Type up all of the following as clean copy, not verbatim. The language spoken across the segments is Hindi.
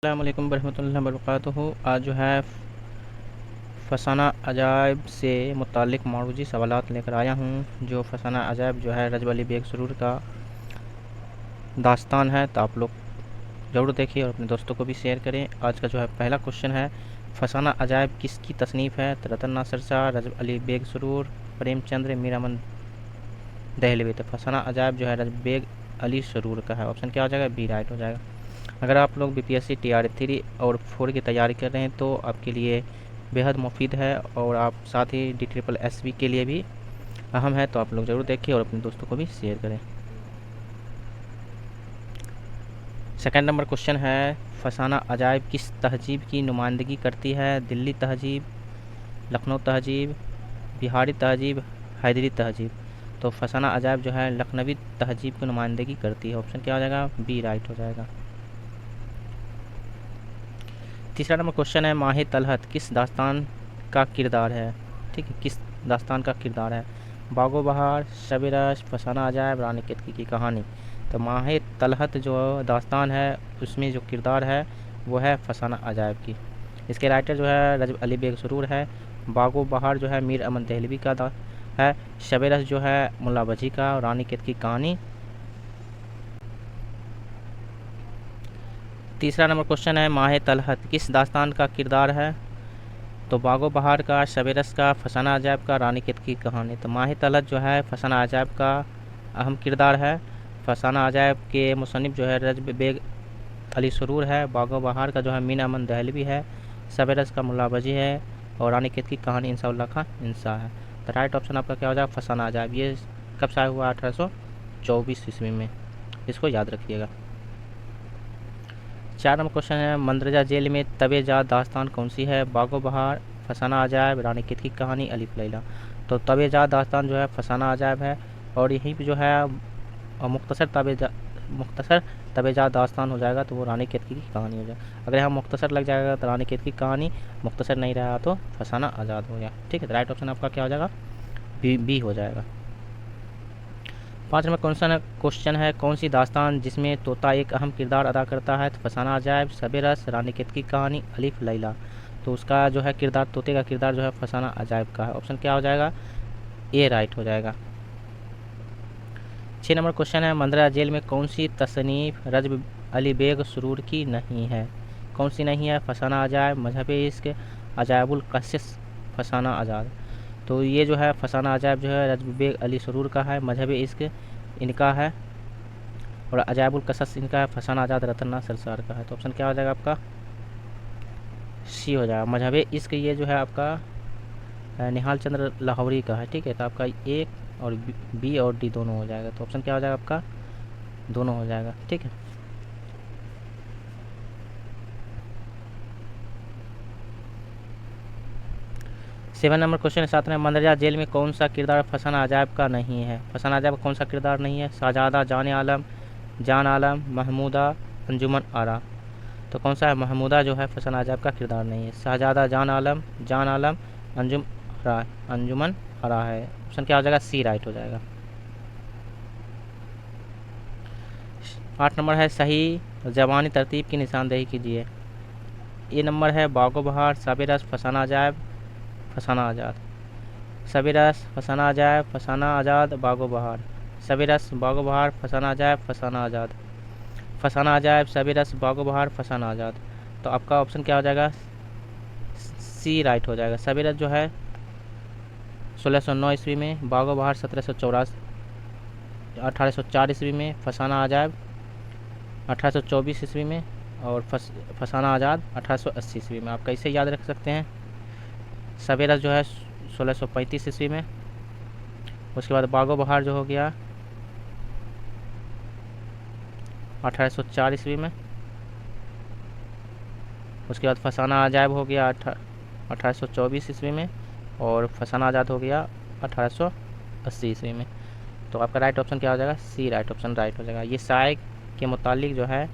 अस्सलाम वालेकुम वरहमतुल्लाहि वबरकातुहू। आज जो है फ़साना अजाइब से मुतालिक मौजूदी सवालात लेकर आया हूँ। जो फ़साना अजाइब जो है रजब अली बेग सुरूर का दास्तान है, तो आप लोग ज़रूर देखिए और अपने दोस्तों को भी शेयर करें। आज का जो है पहला क्वेश्चन है, फ़साना अजाइब किसकी तसनीफ़ है? तो रतन नासिर शाह, रजब अली बेग सुरूर, प्रेमचंद्र, मीर अमन दहलवी। तो फ़साना अजाइब जो है रजब बेग अली सुरूर का है। ऑप्शन क्या हो जाएगा? बी राइट हो जाएगा। अगर आप लोग बीपीएससी टीआरई 3 और 4 की तैयारी कर रहे हैं तो आपके लिए बेहद मुफीद है और आप साथ ही DSSB के लिए भी अहम है, तो आप लोग ज़रूर देखिए और अपने दोस्तों को भी शेयर करें। सेकंड नंबर क्वेश्चन है, फ़साना अजाइब किस तहजीब की नुमाइंदगी करती है? दिल्ली तहजीब, लखनऊ तहजीब, बिहारी तहजीब, हैदरी तहजीब। तो फ़साना अजाइब जो है लखनवी तहजीब की नुमाइंदगी करती है। ऑप्शन क्या हो जाएगा? बी राइट हो जाएगा। तीसरा नंबर क्वेश्चन है, माह तलहत किस दास्तान का किरदार है? ठीक है, किस दास्तान का किरदार है? बागो बहार, शब रश, फ़साना अजाइब, रानी केतकी की कहानी। तो माह तलहत जो दास्तान है उसमें जो किरदार है वो है फ़साना अजाइब की। इसके राइटर जो है रजब अली बेग सुरूर है। बागो बहार जो है मीर अमन दहलवी का है। शब रश जो है मुल्ला वजी का। और रानी केतकी की कहानी। तीसरा नंबर क्वेश्चन है, माह तलहत किस दास्तान का किरदार है? तो बागो बहार का, शब रश का, फ़साना अजाइब का, रानी केतकी की कहानी। तो माह तलहत जो है फ़साना अजाइब का अहम किरदार है। फ़साना अजाइब के मुसन्निफ़ जो है रजब बेग अली सुरूर है। बागो बहार का जो है मीर अमन दहलवी है। शब रश का मुल्ला वजी है। और रानी केतकी की कहानी इंसाउल्लाह खान इंसा है। तो राइट ऑप्शन आपका क्या हो जाएगा? फ़साना अजाइब। ये कब शाया हुआ? 1824 ईस्वी में। इसको याद रखिएगा। 4 नंबर क्वेश्चन है, मंदरजा जेल में तबे जात दास्तान कौन सी है? बागो बहार, फ़साना अजाइब, रानी केतकी की कहानी, अलिफ लैला। तो तबे जात दास्तान जो है फ़साना अजाइब है। और यहीं पे जो है मुख्तसर तबे जात दास्तान हो जाएगा तो वो रानी केतकी की कहानी हो जाएगा। अगर यहाँ मुख्तसर लग जाएगा तो रानी केतकी की कहानी, मुख्तसर नहीं रहा तो फ़साना आज़ाद हो गया। ठीक है, तो राइट ऑप्शन आपका क्या हो जाएगा? बी हो जाएगा। 5 नंबर क्वेश्चन है, कौन सी दास्तान जिसमें तोता एक अहम किरदार अदा करता है? तो फ़साना अजाइब, शब रश, रानी केतकी की कहानी, अलिफ लैला। तो उसका जो है किरदार, तोते का किरदार जो है फ़साना अजाइब का है। ऑप्शन क्या हो जाएगा? ए राइट हो जाएगा। 6 नंबर क्वेश्चन है, मंदरा जेल में कौन सी तसनीफ़ रजब अली बेग सुरूर की नहीं है? कौन सी नहीं है? फ़साना अजाइब, मजहब इश्क, अजाइबुल क़सस, फ़साना आज़ाद। तो ये जो है फ़साना अजाइब जो है रजब बेग अली सुरूर का है। मजहब इश्क इनका है और अजाइबुल क़सस इनका है। फ़साना आज़ाद रतन नासिर शाह का है। तो ऑप्शन क्या हो जाएगा आपका? सी हो जाएगा। मजहब इश्क ये जो है आपका निहाल चंद्र लाहौरी का है। ठीक है, तो आपका एक और बी और डी दोनों हो जाएगा। तो ऑप्शन क्या हो जाएगा आपका? दोनों हो जाएगा। ठीक है। सेवन नंबर क्वेश्चन साथ में, मंदरजा जेल में कौन सा किरदार फ़साना अजाइब का नहीं है? फ़साना अजाइब का कौन सा किरदार नहीं है? शाहजादा, जान आलम, महमूदा, अंजुमन आरा। तो कौन सा है? महमूदा जो है फ़साना अजाइब का किरदार नहीं है। शाहजादा, जान आलम, अंजुमन आरा है। ऑप्शन क्या हो जाएगा? सी राइट हो जाएगा। 8 नंबर है, सही ज़बानी तरतीब की निशानदेही कीजिए। ए नंबर है बागो बहार, शब रश, फ़साना अजाइब, फ़साना आज़ाद। शब रश, फ़साना अजाइब, फ़साना आज़ाद, बागो बहार। शब रश, बागो बहार, फ़साना अजाइब, फ़साना आज़ाद। फ़साना अजाइब, शब रश, बागो बहार, फ़साना आज़ाद। तो आपका ऑप्शन क्या हो जाएगा? सी राइट हो जाएगा। शब रश जो है 1609 ईस्वी में, बागो बहार 1804 ईस्वी में, फ़साना अजाइब 1824 ईस्वी में और फ़साना आज़ाद 1880 ईस्वी में। आप कैसे याद रख सकते हैं? शब रश जो है 1635 ईस्वी में, उसके बाद बागो बहार जो हो गया 1804 ईस्वी में, उसके बाद फ़साना अजाइब हो गया 1824 ईस्वी में और फ़साना आज़ाद हो गया 1880 ईस्वी में। तो आपका राइट ऑप्शन क्या हो जाएगा? सी राइट ऑप्शन राइट हो जाएगा। ये शाये के मुतालिक जो है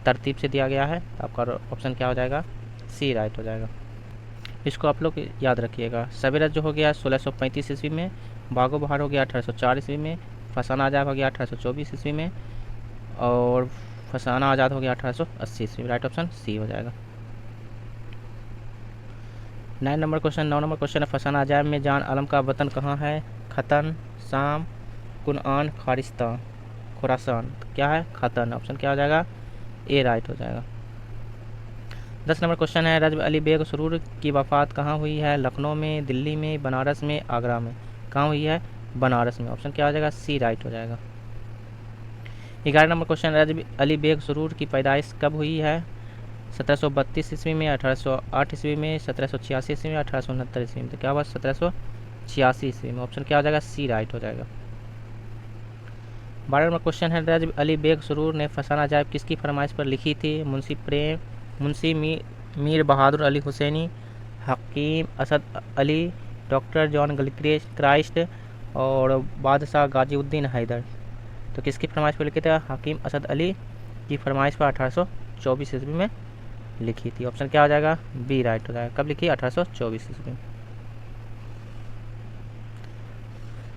तरतीब से दिया गया है, तो आपका ऑप्शन क्या हो जाएगा? सी राइट हो जाएगा। इसको आप लोग याद रखिएगा। शब रश जो हो गया 1635 ईस्वी में, बागो बहार हो गया 1804 ईस्वी में, फ़साना अजाइब हो गया 1824 ईस्वी में और फसाना आज़ाद हो गया 1880 ईस्वी में। राइट ऑप्शन सी हो जाएगा। 9 नंबर क्वेश्चन है फसाना अजायब में जान आलम का वतन कहाँ है? खतन, शाम, कुनआन, खारिस्तान, खुरासान। तो क्या है? खतन। ऑप्शन क्या हो जाएगा? ए राइट हो जाएगा। 10 नंबर क्वेश्चन है रजब अली बेग सुरूर की वफ़ात कहाँ हुई है? लखनऊ में, दिल्ली में, बनारस में, आगरा में। कहाँ हुई है? बनारस में। ऑप्शन क्या हो जाएगा? सी राइट हो जाएगा। 11 नंबर क्वेश्चन रजब अली बेग सुरूर की पैदाइश कब हुई है? 1732 ईस्वी में, 1808 ईस्वी में, 1786 ईस्वी में, 1869 ईस्वी में। तो क्या हुआ? 1786 ईस्वी में। ऑप्शन क्या हो जाएगा? सी राइट हो जाएगा। 12 नंबर क्वेश्चन है रजब अली बेग सुरूर ने फसाना अजायब किसकी फरमाइश पर लिखी थी? Munshi Mir Bahadur Ali Husaini, Hakim Asad Ali, doctor John Christ और बादशाह गाजीउद्दीन हैदर। तो किसकी फरमाइश पर लिखे थे? हकीम असद अली की फरमाइश पर 1824 ईस्वी में लिखी थी। ऑप्शन क्या हो जाएगा? बी राइट हो जाएगा। कब लिखी? 1824 ईस्वी में।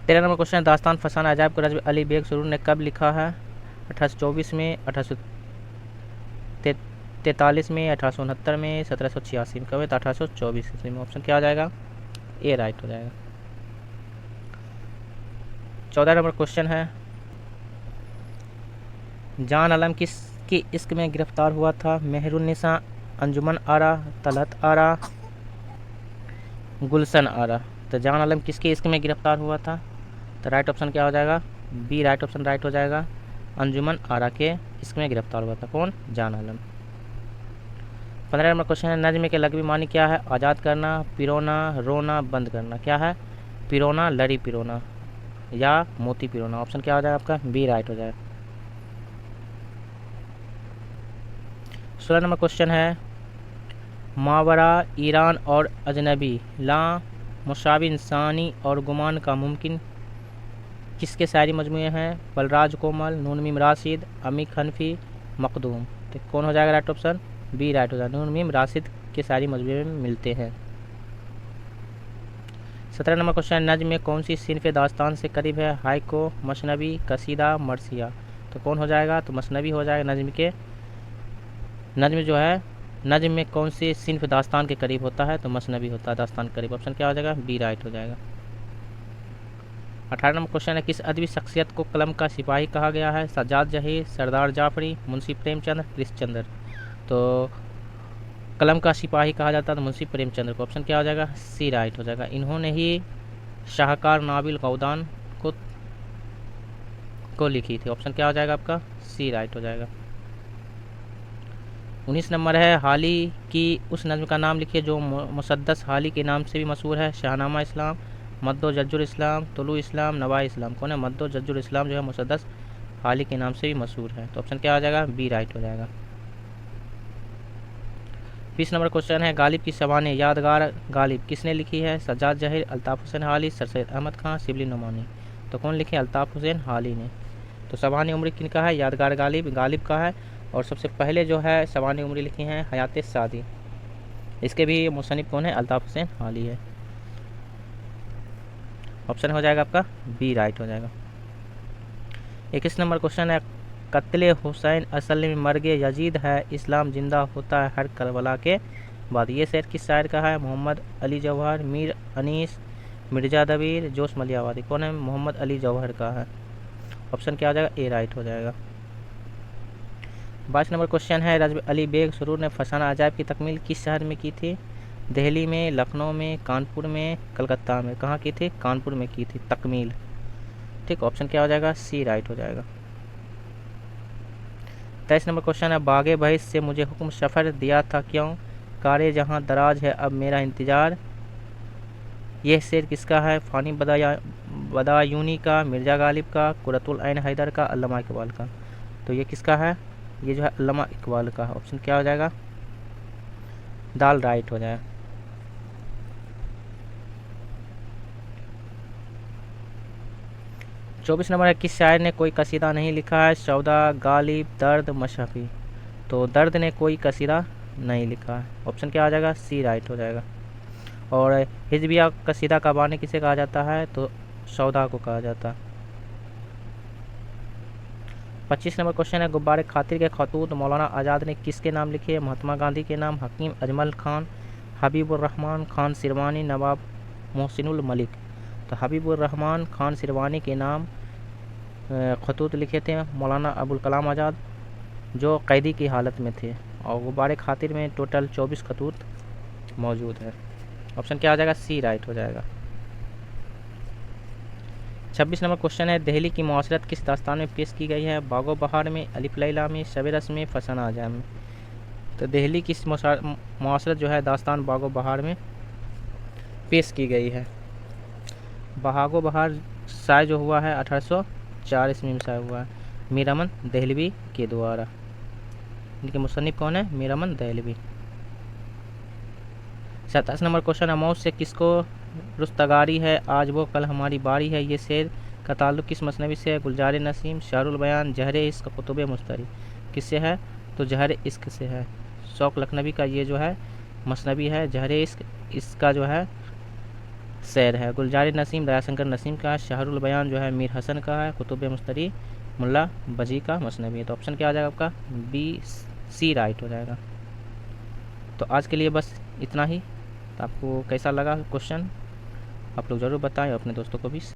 13 नंबर क्वेश्चन दास्तान फसाना अजायब को रजब अली बेग सुरूर ने कब लिखा है? 1824 में, 1843 में, 1869 में, 1786 में। कब है? तो 1824 ईस्वी में। ऑप्शन क्या हो जाएगा? ए राइट हो जाएगा। 14 नंबर क्वेश्चन है जान आलम किसकी इश्क में गिरफ्तार हुआ था? मेहरुन्निसा, अंजुमन आरा, तलहत आरा, गुलशन आरा। तो जान आलम किसके इश्क में गिरफ्तार हुआ था? तो राइट ऑप्शन क्या हो जाएगा? बी राइट ऑप्शन राइट हो जाएगा। अंजुमन आरा के इश्क में गिरफ्तार हुआ था। कौन? जान आलम। 15 नंबर क्वेश्चन है नज्म के लगवी मानी क्या है? आज़ाद करना, पिरोना, रोना, बंद करना। क्या है? पिरोना, लड़ी पिरोना या मोती पिरोना। ऑप्शन क्या हो जाएगा आपका? बी राइट हो जाएगा। 16 नंबर क्वेश्चन है मावरा ईरान और अजनबी ला मुशाबी इंसानी और गुमान का मुमकिन किसके शायरी मजमूए हैं? बलराज कोमल, नून मीम राशिद, अमीक हनफी, मखदूम। तो कौन हो जाएगा राइट ऑप्शन? बी राइट हो जाएगा। नून मीम राशिद के शायरी मजमूए में मिलते हैं। 17 नंबर क्वेश्चन नज्म में कौन सी सिनफ दास्तान से करीब है? हाइको, मसनवी, कसीदा, मरसिया। तो कौन हो जाएगा? तो मसनवी हो जाएगा। नज्म जो है नज्म में कौन सी सिनफ दास्तान के करीब होता है? तो मसनवी होता है दास्तान के करीब। ऑप्शन क्या हो जाएगा? बी राइट हो जाएगा। 18 नंबर क्वेश्चन है किस अदबी शख्सियत को कलम का सिपाही कहा गया है? सज्जाद जहीर, सरदार जाफरी, मुंशी प्रेमचंद, कृष्णचंद्र। तो कलम का सिपाही कहा जाता है तो मुंशी प्रेमचंद्र को। ऑप्शन क्या हो जाएगा? सी राइट हो जाएगा। इन्होंने ही शाहकार नाबिल गौदान को लिखी थी। ऑप्शन क्या हो जाएगा आपका? सी राइट हो जाएगा। 19 नंबर है हाली की उस नज़्म का नाम लिखिए जो मुसद्दस हाली के नाम से भी मशहूर है। शाहनामा इस्लाम, मद्दो जज्जुर इस्लाम, तुलू इस्लाम, नवाई इस्लाम। कौन है? मद्दो जज्जुर इस्लाम जो है मुसद्दस हाली के नाम से भी मशहूर है। तो ऑप्शन क्या हो जाएगा? बी राइट हो जाएगा। 20 नंबर क्वेश्चन है गालिब की सवाने यादगार गालिब किसने लिखी है? सज्जाद जहीर, अल्ताफ़ हुसैन हाली, सर सैयद अहमद खां, शिबली नुमानी। तो कौन लिखे? अल्ताफ़ हुसैन हाली ने। तो सवाने उम्र किनका है? यादगार गालिब का है। और सबसे पहले जो है सवाने उम्र लिखी हैं हयात सादी। इसके भी मुसन्निफ़ कौन है? अल्ताफ़ हुसैन हाली है। ऑप्शन हो जाएगा आपका बी राइट हो जाएगा। 21 नंबर क्वेश्चन है कत्ले हुसैन असल में मर्गे यजीद है, इस्लाम जिंदा होता है हर करबला के बाद। ये शेर किस शायर का है? मोहम्मद अली जौहर, मीर अनीस, मिर्ज़ा दबीर, जोश मलियावादी। कौन है? मोहम्मद अली जौहर का है। ऑप्शन क्या हो जाएगा? ए राइट हो जाएगा। 22 नंबर क्वेश्चन है रजब अली बेग सुरूर ने फसाना अजायब की तकमील किस शहर में की थी? दिल्ली में, लखनऊ में, कानपुर में, कलकत्ता में। कहाँ की थी? कानपुर में की थी तकमील। ठीक, ऑप्शन क्या हो जाएगा? सी राइट हो जाएगा। 23 नंबर क्वेश्चन है बागे बहिश से मुझे हुक्म सफ़र दिया था क्यों? कारे जहाँ दराज है अब मेरा इंतज़ार। यह शेर किसका है? फ़ानी बदायूनी का, मिर्ज़ा गालिब का, कुरतुल ऐन हैदर का, अल्लामा इकबाल का। तो ये किसका है? ये जो है अल्लामा इकबाल का है। ऑप्शन क्या हो जाएगा? दाल राइट हो जाए। 24 नंबर है किस शायर ने कोई कसीदा नहीं लिखा है? सौदा, गालिब, दर्द, मशहफ़ी। तो दर्द ने कोई कसीदा नहीं लिखा है। ऑप्शन क्या आ जाएगा? सी राइट हो जाएगा। और हिजबिया कसीदा का बानी किसे कहा जाता है? तो सौदा को कहा जाता है। 25 नंबर क्वेश्चन है, गुब्बारे खातिर के खतूत मौलाना आज़ाद ने किसके नाम लिखे? महात्मा गांधी के नाम, हकीम अजमल खान, हबीबुर रहमान खान सिरवानी, नवाब मोहसिनुल मलिक। तो हबीबुर रहमान खान सिरवानी के नाम खतूत लिखे थे मौलाना अबुल कलाम आज़ाद, जो कैदी की हालत में थे। और गुब्बारे खातिर में टोटल 24 खतूत मौजूद है। ऑप्शन क्या आ जाएगा? सी राइट हो जाएगा। 26 नंबर क्वेश्चन है, दिल्ली की मुआसरत किस दास्तान में पेश की गई है? बागो बहार में, अलिफ लैला में, शब रस में, फसाना आजा में। तो दिल्ली की मुआसरत जो है दास्तान बागो बहार में पेश की गई है। बागो बहार शाये जो हुआ है 1804 ईस्वी में शाये हुआ है मीर अमन दहलवी के द्वारा। इनके मुसन्निफ कौन है? मीर अमन दहलवी। 27 नंबर क्वेश्चन है, मौत से किसको रुस्तगारी है? आज वो कल हमारी बारी है, ये शेर का ताल्लुक़ किस मसनवी से है? गुलजार नसीम, शहरुल बयान, जहर इश्क, कुतुब मुश्तरी। किससे है? तो जहर इश्क से है। शौक लखनवी का ये जो है मसनवी है, जहर इश्क इसका जो है शेर है। गुलजार नसीम दयाशंकर नसीम का है, शहरुल बयान जो है मीर हसन का है, कुतुब मुश्तरी मुल्ला बजी का मसनवी है। तो ऑप्शन क्या आ जाएगा आपका? बी सी राइट हो जाएगा। तो आज के लिए बस इतना ही। तो आपको कैसा लगा क्वेश्चन आप लोग ज़रूर बताएं, अपने दोस्तों को भी